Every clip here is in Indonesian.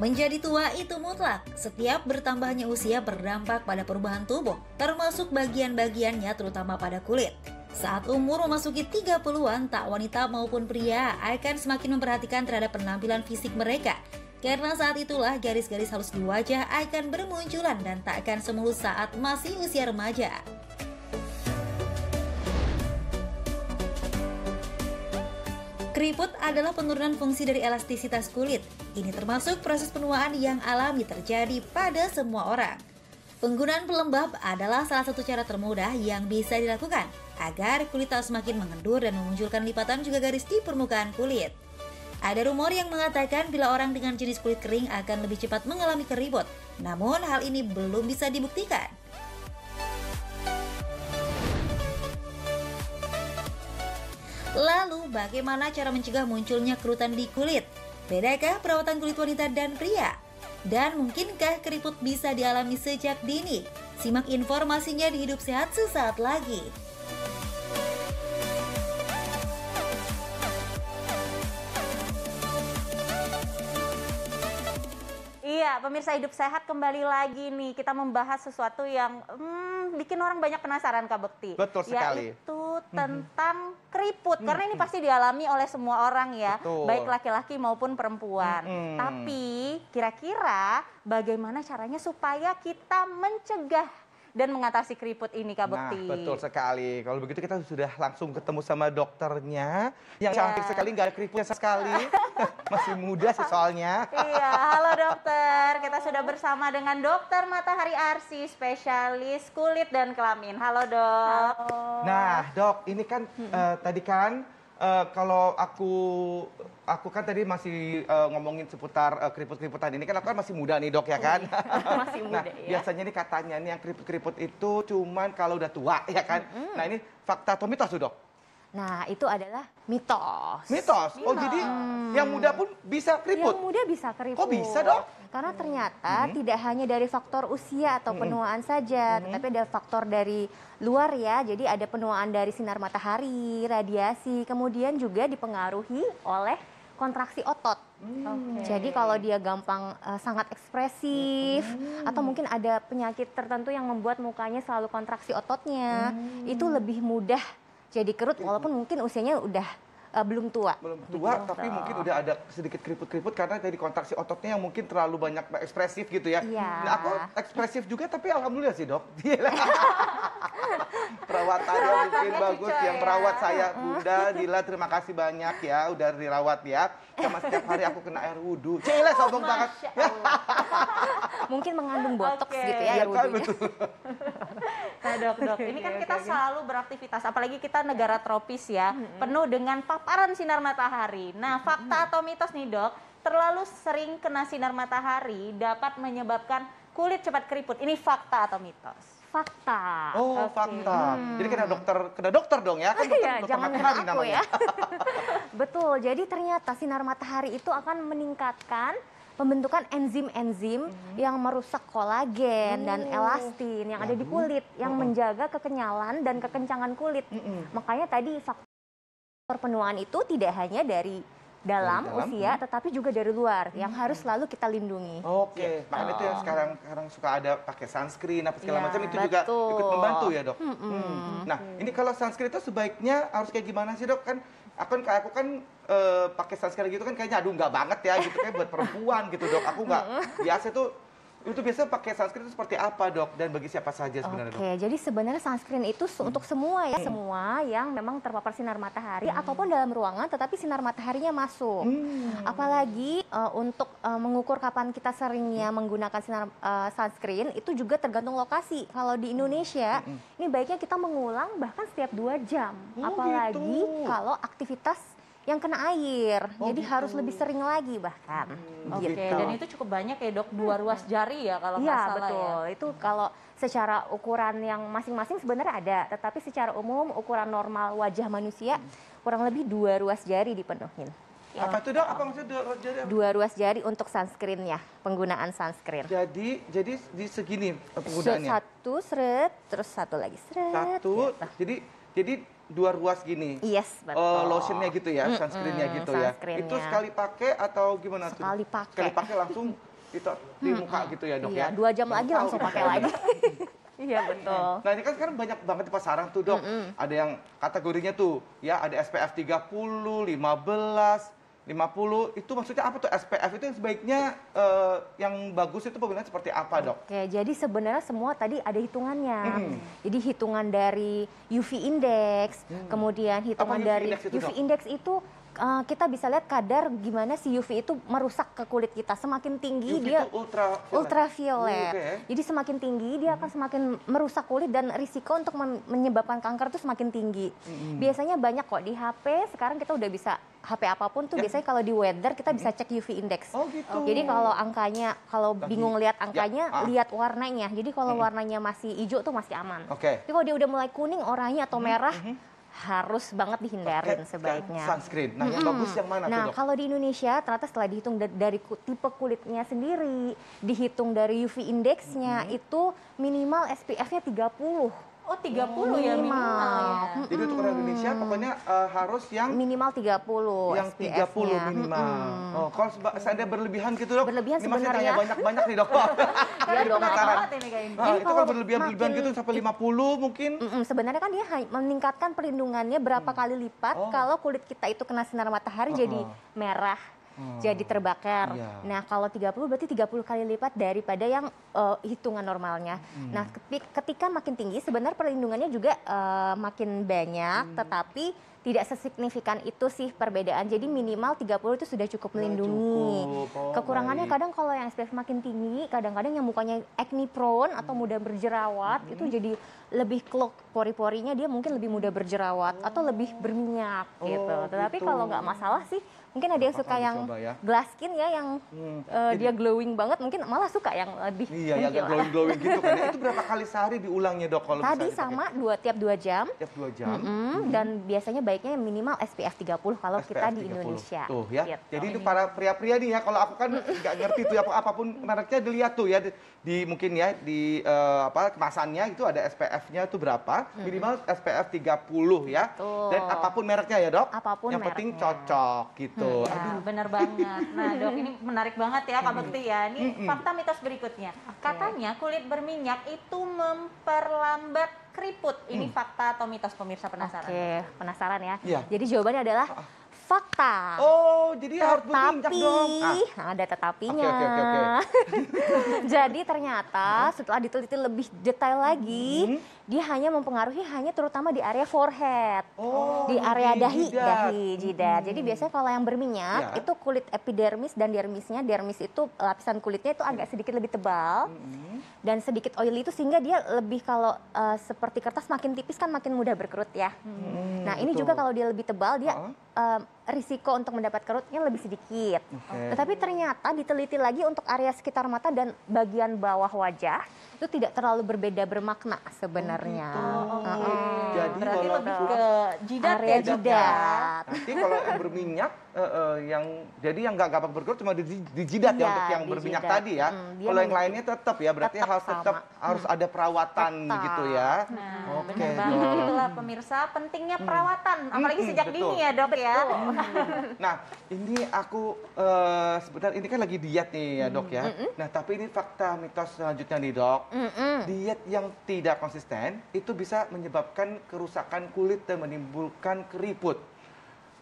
Menjadi tua itu mutlak. Setiap bertambahnya usia berdampak pada perubahan tubuh, termasuk bagian-bagiannya terutama pada kulit. Saat umur memasuki 30-an, tak wanita maupun pria akan semakin memperhatikan terhadap penampilan fisik mereka. Karena saat itulah garis-garis halus di wajah akan bermunculan dan tak akan semulus saat masih usia remaja. Keriput adalah penurunan fungsi dari elastisitas kulit. Ini termasuk proses penuaan yang alami terjadi pada semua orang. Penggunaan pelembab adalah salah satu cara termudah yang bisa dilakukan agar kulit tak semakin mengendur dan memunculkan lipatan juga garis di permukaan kulit. Ada rumor yang mengatakan bila orang dengan jenis kulit kering akan lebih cepat mengalami keriput. Namun hal ini belum bisa dibuktikan. Lalu, bagaimana cara mencegah munculnya kerutan di kulit? Bedakah perawatan kulit wanita dan pria? Dan mungkinkah keriput bisa dialami sejak dini? Simak informasinya di Hidup Sehat sesaat lagi. Iya, pemirsa Hidup Sehat kembali lagi nih. Kita membahas sesuatu yang bikin orang banyak penasaran, Kak Bekti. Betul sekali. Yaitu tentang keriput. Karena ini pasti dialami oleh semua orang ya. Betul. Baik laki-laki maupun perempuan. Tapi kira-kira bagaimana caranya supaya kita mencegah dan mengatasi keriput ini, Kak Bekti? Nah, betul sekali. Kalau begitu kita sudah langsung ketemu sama dokternya. Yang cantik sekali, nggak ada keriputnya sekali. Masih muda sih soalnya. Iya, halo dokter. Kita sudah bersama dengan Dokter Matahari Arsy, spesialis kulit dan kelamin. Halo dok. Halo. Nah dok, ini kan tadi kan kalau aku kan tadi masih ngomongin seputar keriput-keriputan ini kan aku kan masih muda nih dok ya kan. Masih muda Nah, ya. biasanya nih katanya nih yang keriput-keriput itu cuman kalau udah tua ya kan. Nah ini fakta atau mitos tuh dok? Nah, itu adalah mitos. Mitos? Oh jadi yang muda pun bisa keriput? Yang muda bisa keriput. Kok bisa dok? Karena ternyata tidak hanya dari faktor usia atau penuaan saja, tetapi ada faktor dari luar ya. Jadi ada penuaan dari sinar matahari, radiasi, kemudian juga dipengaruhi oleh kontraksi otot. Jadi kalau dia gampang sangat ekspresif atau mungkin ada penyakit tertentu yang membuat mukanya selalu kontraksi ototnya, itu lebih mudah jadi kerut walaupun mungkin usianya udah belum tua. Belum tua, tapi mungkin udah ada sedikit keriput-keriput karena dari kontraksi ototnya yang mungkin terlalu banyak ekspresif gitu ya. Iya. Nah aku ekspresif juga tapi alhamdulillah sih dok. Perawatannya mungkin bagus, yang merawat saya Bunda Dila, terima kasih banyak ya udah dirawat ya. Sama setiap hari aku kena air wudhu. Cile sombong banget. Mungkin mengandung botox Oke. gitu ya Iya air kan, wudhunya. betul. Nah dok, ini kan kita selalu beraktivitas, apalagi kita negara tropis ya, penuh dengan paparan sinar matahari. Nah, fakta atau mitos nih dok, terlalu sering kena sinar matahari dapat menyebabkan kulit cepat keriput. Ini fakta atau mitos? Fakta. Oh, fakta. Jadi kena dokter dong ya? Kan Iya, dokter jangan matahari kena aku namanya. ya. Betul, jadi ternyata sinar matahari itu akan meningkatkan pembentukan enzim-enzim yang merusak kolagen dan elastin yang ada di kulit, yang menjaga kekenyalan dan kekencangan kulit. Makanya tadi faktor penuaan itu tidak hanya dari dalam usia, tetapi juga dari luar, yang harus selalu kita lindungi. Oke, makanya itu yang sekarang suka ada pakai sunscreen apa segala Iya, macam itu juga betul. ikut membantu ya dok. Nah ini kalau sunscreen itu sebaiknya harus kayak gimana sih dok? Kan aku kan pakai sunscreen gitu kan kayaknya aduh nggak banget ya gitu kayak buat perempuan gitu dok. Aku nggak biasa tuh. Itu biasanya pakai sunscreen itu seperti apa dok? Dan bagi siapa saja sebenarnya dok? Oke, jadi sebenarnya sunscreen itu untuk semua ya, semua yang memang terpapar sinar matahari ataupun dalam ruangan tetapi sinar mataharinya masuk. Apalagi untuk mengukur kapan kita seringnya menggunakan sinar sunscreen itu juga tergantung lokasi. Kalau di Indonesia, ini baiknya kita mengulang bahkan setiap 2 jam. Oh, Apalagi gitu. kalau aktivitas yang kena air, Oh, jadi gitu. harus lebih sering lagi bahkan. Oke, Gitu. dan itu cukup banyak ya dok, 2 ruas jari ya kalau nggak Iya salah betul, ya. itu kalau secara ukuran yang masing-masing sebenarnya ada, tetapi secara umum ukuran normal wajah manusia kurang lebih 2 ruas jari dipenuhin. Apa itu dok? Apa maksudnya jadi? 2 ruas jari untuk sunscreennya, penggunaan sunscreen. Jadi di segini penggunaannya. Satu seret, terus satu lagi seret. Satu, gitu. jadi 2 ruas gini. Yes, betul. Oh, lotionnya gitu ya, sunscreennya gitu ya. sunscreennya. Itu sekali pakai atau gimana tuh? Sekali pakai. Sekali pakai langsung di muka gitu ya dok Iya, ya? 2 jam Baru lagi tahu langsung kita. pakai lagi. Iya betul. Nah ini kan sekarang banyak banget di pasaran tuh dok. Ada yang kategorinya tuh ya ada SPF 30, 15, 50. Itu maksudnya apa tuh SPF itu yang sebaiknya yang bagus itu penggunaan seperti apa dok? Oke, jadi sebenarnya semua tadi ada hitungannya. Jadi hitungan dari UV index, kemudian hitungan UV dari index itu, UV Dok? index itu kita bisa lihat kadar gimana si UV itu merusak ke kulit kita. Semakin tinggi UV dia itu ultraviolet. ultraviolet. Oke. Jadi semakin tinggi dia akan semakin merusak kulit dan risiko untuk menyebabkan kanker itu semakin tinggi. Biasanya banyak kok di HP. Sekarang kita udah bisa HP apapun tuh biasanya kalau di weather kita bisa cek UV index. Oh gitu. Jadi kalau angkanya, kalau bingung lihat angkanya, Ya, lihat warnanya. Jadi kalau warnanya masih hijau tuh masih aman. Oke. Tapi kalau dia udah mulai kuning, oranye atau merah, harus banget dihindarin Oke, sebaiknya. Sunscreen. Nah yang bagus yang mana Nah, tuh dok? kalau di Indonesia ternyata setelah dihitung dari tipe kulitnya sendiri, dihitung dari UV indeksnya, itu minimal SPF-nya 30. Oh 30 ya minimal ya. Jadi untuk orang Indonesia pokoknya harus yang Minimal 30 yang 30 SPF-nya. minimal. Oh, kalau seandainya berlebihan gitu dok? Berlebihan ini masih sebenarnya. tanya banyak-banyak nih dok. Ya dong, penasaran. Banget ini kayaknya. Nah, Jadi itu kalau kalau berlebihan gitu sampai 50 mungkin. Sebenarnya kan dia meningkatkan perlindungannya berapa kali lipat kalau kulit kita itu kena sinar matahari jadi merah, jadi terbakar. Iya. Nah, kalau 30 berarti 30 kali lipat daripada yang hitungan normalnya. Nah, ketika makin tinggi sebenarnya perlindungannya juga makin banyak, tetapi tidak sesignifikan itu sih perbedaan. Jadi minimal 30 itu sudah cukup melindungi. cukup. Oh, Kekurangannya baik. kadang kalau yang SPF makin tinggi, kadang-kadang yang mukanya acne prone atau mudah berjerawat itu jadi lebih clog, pori-porinya dia mungkin lebih mudah berjerawat atau lebih berminyak gitu. Tetapi gitu. kalau nggak masalah sih, mungkin ada yang suka Apa-apa yang dicoba ya. glass skin ya, yang dia glowing banget, mungkin malah suka yang lebih Iya, yang agak mengkilat. glowing gitu kan. Itu berapa kali sehari diulangnya dok kalau Tadi misalnya dipakai? sama tiap 2 jam. Tiap 2 jam. Dan biasanya baiknya minimal SPF 30 kalau kita SPF di 30. Indonesia. Tuh ya. Gitu. Jadi ini para pria-pria nih ya, kalau aku kan nggak ngerti tuh apapun mereknya dilihat tuh ya di mungkin ya di kemasannya itu ada SPF-nya itu berapa? Minimal SPF 30 ya. Betul. Dan apapun mereknya ya, Dok. Apapun yang penting mereknya. cocok gitu. Ya, benar banget. Nah, Dok, ini menarik banget ya Kak Bekti ya. Ini fakta mitos berikutnya. Katanya kulit berminyak itu memperlambat keriput. Ini fakta atau mitos, pemirsa penasaran? Oke, penasaran ya? Iya. Jadi jawabannya adalah fakta. Oh, jadi harus berminyak Tetapi, dong. ada tetapinya. Oke. Jadi ternyata setelah diteliti lebih detail lagi, dia hanya mempengaruhi terutama di area forehead, Oh, di area di dahi, jidat. jidat. Jadi biasanya kalau yang berminyak Ya. itu kulit epidermis dan dermisnya, dermis itu lapisan kulitnya itu agak sedikit lebih tebal dan sedikit oily itu sehingga dia lebih kalau seperti kertas makin tipis kan makin mudah berkerut ya. Nah ini betul. juga kalau dia lebih tebal dia risiko untuk mendapat kerutnya lebih sedikit. Tetapi ternyata diteliti lagi untuk area sekitar mata dan bagian bawah wajah itu tidak terlalu berbeda bermakna sebenarnya. Jadi Berarti kalau lebih ke jidat area ya, Dok, ya? jidat. nanti kalau yang berminyak, jadi yang nggak gampang berkerut cuma di jidat ya Iya, untuk yang di berminyak jidat. tadi ya. Dia Kalau yang lainnya tetap ya, berarti tetap tetap sama. harus ada perawatan Tetap. gitu ya. Nah, Oke, benar banget. Dok. Itulah pemirsa pentingnya perawatan, apalagi sejak betul. dini ya, Dok ya. Nah, ini aku sebentar ini kan lagi diet nih ya dok ya. Nah, tapi ini fakta mitos selanjutnya nih dok. Diet yang tidak konsisten itu bisa menyebabkan kerusakan kulit dan menimbulkan keriput.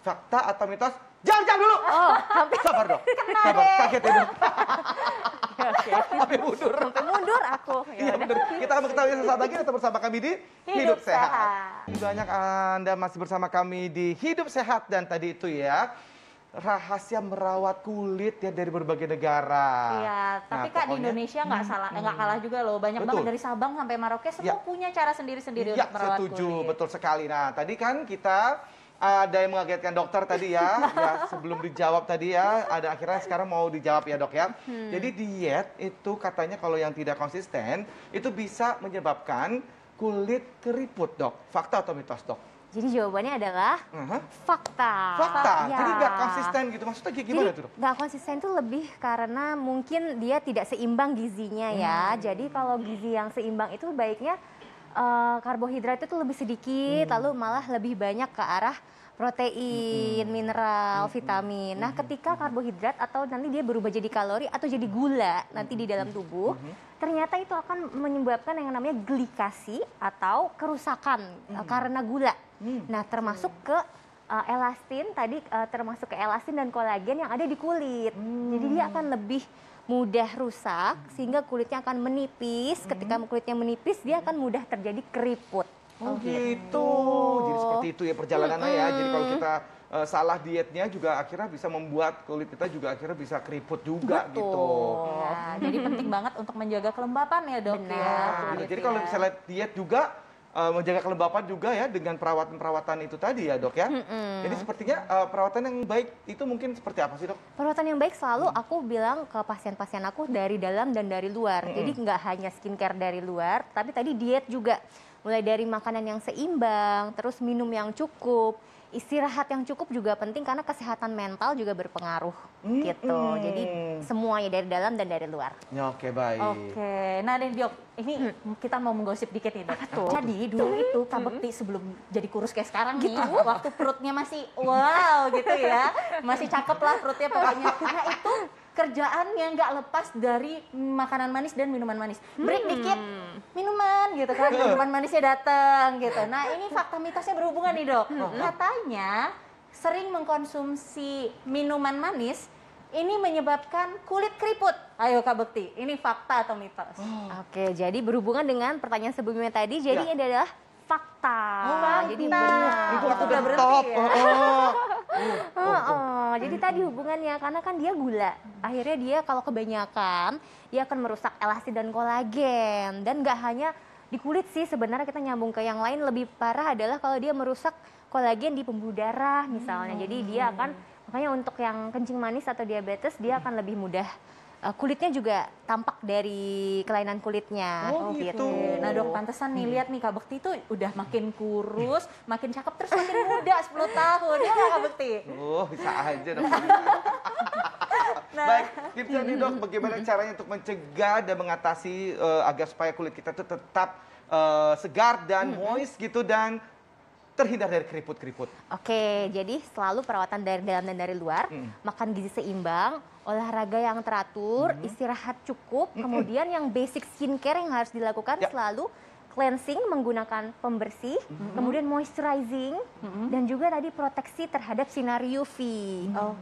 Fakta atau mitos? Jam dulu. Oh, hampir Sabar dok. Sabar, kaget ya dok. Sampai mundur. sampai mundur aku. Iya benar. Kita akan mengetahui sesaat lagi tetap bersama kami di Hidup Hidup Sehat. Sehat. Banyak Anda masih bersama kami di Hidup Sehat dan tadi itu ya rahasia merawat kulit ya dari berbagai negara. Iya, tapi Kak di pokoknya- Indonesia nggak salah, nggak kalah juga loh. Banyak Betul. banget dari Sabang sampai Merauke semua Ya. punya cara sendiri-sendiri Ya, untuk merawat setuju, kulit. betul sekali. Nah, tadi kan kita ada yang mengagetkan dokter tadi ya, ya sebelum dijawab tadi ya, ada akhirnya sekarang mau dijawab ya dok ya. Jadi diet itu katanya kalau yang tidak konsisten itu bisa menyebabkan kulit keriput dok. Fakta atau mitos dok? Jadi jawabannya adalah fakta. Fakta, Ya. jadi nggak konsisten gitu. Maksudnya kayak gimana Jadi tuh dok? nggak konsisten itu lebih karena mungkin dia tidak seimbang gizinya ya. Jadi kalau gizi yang seimbang itu baiknya karbohidrat itu lebih sedikit, lalu malah lebih banyak ke arah protein, mineral, vitamin. Nah, ketika karbohidrat atau nanti dia berubah jadi kalori atau jadi gula nanti di dalam tubuh, ternyata itu akan menyebabkan yang namanya glikasi atau kerusakan karena gula. Nah, termasuk ke elastin tadi, termasuk ke elastin dan kolagen yang ada di kulit. Jadi dia akan lebih mudah rusak sehingga kulitnya akan menipis. Ketika kulitnya menipis, dia akan mudah terjadi keriput. Oh gitu. Jadi seperti itu ya perjalanannya ya. Jadi kalau kita salah dietnya juga akhirnya bisa membuat kulit kita juga akhirnya bisa keriput juga gitu. Ya, jadi penting banget untuk menjaga kelembapan ya dok. Benar. Ya, Jadi kalau misalnya diet juga menjaga kelembapan juga ya dengan perawatan-perawatan itu tadi ya dok ya. Jadi sepertinya perawatan yang baik itu mungkin seperti apa sih dok? Perawatan yang baik selalu aku bilang ke pasien-pasien aku dari dalam dan dari luar. Jadi nggak hanya skincare dari luar, tapi tadi diet juga. Mulai dari makanan yang seimbang, terus minum yang cukup, istirahat yang cukup juga penting karena kesehatan mental juga berpengaruh gitu. Jadi semuanya dari dalam dan dari luar. Ya, oke, baik. Oke, nah Dok, ini kita mau menggosip dikit nih dok. Jadi dulu itu Kak Bekti sebelum jadi kurus kayak sekarang nih, waktu perutnya masih wow gitu ya, masih cakep lah perutnya pokoknya. Nah itu kerjaannya nggak lepas dari makanan manis dan minuman manis. Break dikit, minuman gitu kan, minuman manisnya datang gitu. Nah ini fakta mitosnya berhubungan nih dok. Katanya sering mengkonsumsi minuman manis ini menyebabkan kulit keriput. Ayo Kak Bekti, ini fakta atau mitos? Oke, jadi berhubungan dengan pertanyaan sebelumnya tadi, jadi ini adalah fakta. Jadi benar. Itu Itu udah berhenti stop. ya? Jadi tadi hubungannya karena kan dia gula. Akhirnya dia kalau kebanyakan dia akan merusak elastin dan kolagen. Dan nggak hanya di kulit sih, sebenarnya kita nyambung ke yang lain lebih parah adalah kalau dia merusak kolagen di pembuluh darah misalnya. Jadi dia akan, makanya untuk yang kencing manis atau diabetes dia akan lebih mudah kulitnya juga tampak dari kelainan kulitnya. Oh gitu. Nah dok, pantesan nih lihat nih Kak Bekti tuh udah makin kurus, makin cakep terus makin muda 10 tahun. Ya nggak Kak Bekti? Oh bisa aja dok. Baik, tipsnya nih dok, bagaimana caranya untuk mencegah dan mengatasi agar supaya kulit kita tuh tetap segar dan moist gitu dan terhindar dari keriput-keriput. Oke, jadi selalu perawatan dari dalam dan dari luar, makan gizi seimbang, olahraga yang teratur, istirahat cukup, kemudian yang basic skincare yang harus dilakukan selalu cleansing menggunakan pembersih, kemudian moisturizing, dan juga tadi proteksi terhadap sinar UV.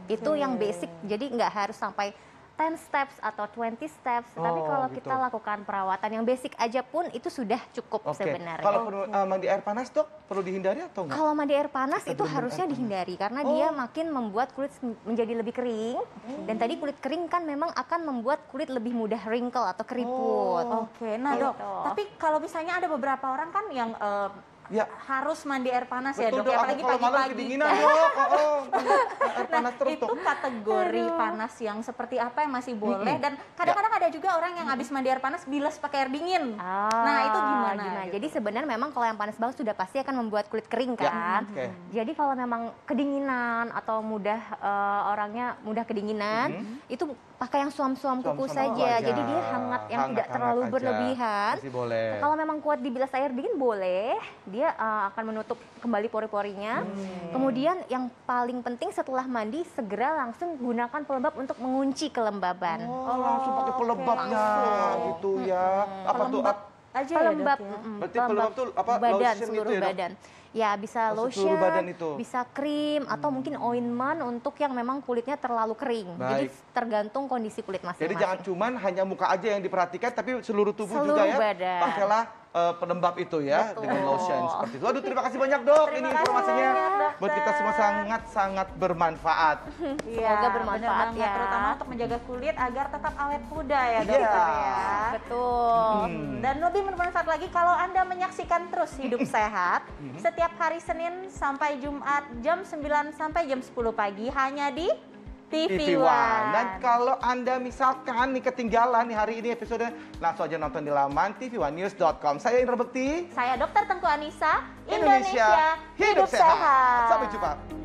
Itu yang basic, jadi nggak harus sampai 10 steps atau 20 steps, tapi kalau gitu. kita lakukan perawatan yang basic aja pun itu sudah cukup sebenarnya. Kalau mandi air panas dok, perlu dihindari atau enggak? Kalau mandi air panas itu harusnya dihindari karena dia makin membuat kulit menjadi lebih kering. Dan tadi kulit kering kan memang akan membuat kulit lebih mudah wrinkle atau keriput. Oke, nah dok, tapi kalau misalnya ada beberapa orang kan yang harus mandi air panas. Betul, ya dok, apalagi kalau malam pagi-pagi. kedinginan dok. Air panas terus Itu dok. kategori panas yang seperti apa yang masih boleh dan kadang-kadang ada juga orang yang habis mandi air panas bilas pakai air dingin. Nah itu gimana? Gitu. Jadi sebenarnya memang kalau yang panas banget sudah pasti akan membuat kulit kering kan. Jadi kalau memang kedinginan atau mudah orangnya mudah kedinginan, itu pakai yang suam-suam kuku saja. Jadi dia hangat yang tidak terlalu berlebihan. Masih boleh. Kalau memang kuat dibilas air dingin boleh, dia akan menutup kembali pori-porinya. Kemudian yang paling penting setelah mandi segera langsung gunakan pelembab untuk mengunci kelembaban. Oh, langsung pakai pelembabnya gitu ya. Apa tuh? Aja Pelembab, ya, dok, ya? Berarti pelembab tuh apa? badan, Lotion seluruh gitu ya, Dok? badan. Ya bisa lotion, seluruh badan itu. bisa krim, atau mungkin ointment untuk yang memang kulitnya terlalu kering. Jadi Baik. tergantung kondisi kulit Jadi masing-masing. jangan cuman hanya muka aja yang diperhatikan, tapi seluruh tubuh Seluruh juga ya. badan. Pakailah pelembab itu ya, Betul. dengan lotion seperti itu. Aduh, terima kasih banyak dok. Ini kasih informasinya banyak, dokter. buat kita semua sangat-sangat bermanfaat. Semoga bermanfaat bener banget, ya. terutama untuk menjaga kulit agar tetap awet muda ya Iya. dokter ya. Betul. Dan lebih bermanfaat lagi kalau Anda menyaksikan terus Hidup Sehat setiap hari Senin sampai Jumat jam 9 sampai jam 10 pagi hanya di TV One. Dan kalau Anda misalkan nih ketinggalan nih hari ini episode, langsung aja nonton di laman tv1news.com. Saya Indra Bekti. Saya Dr. Tengku Anissa, Indonesia Hidup Sehat. Sampai jumpa.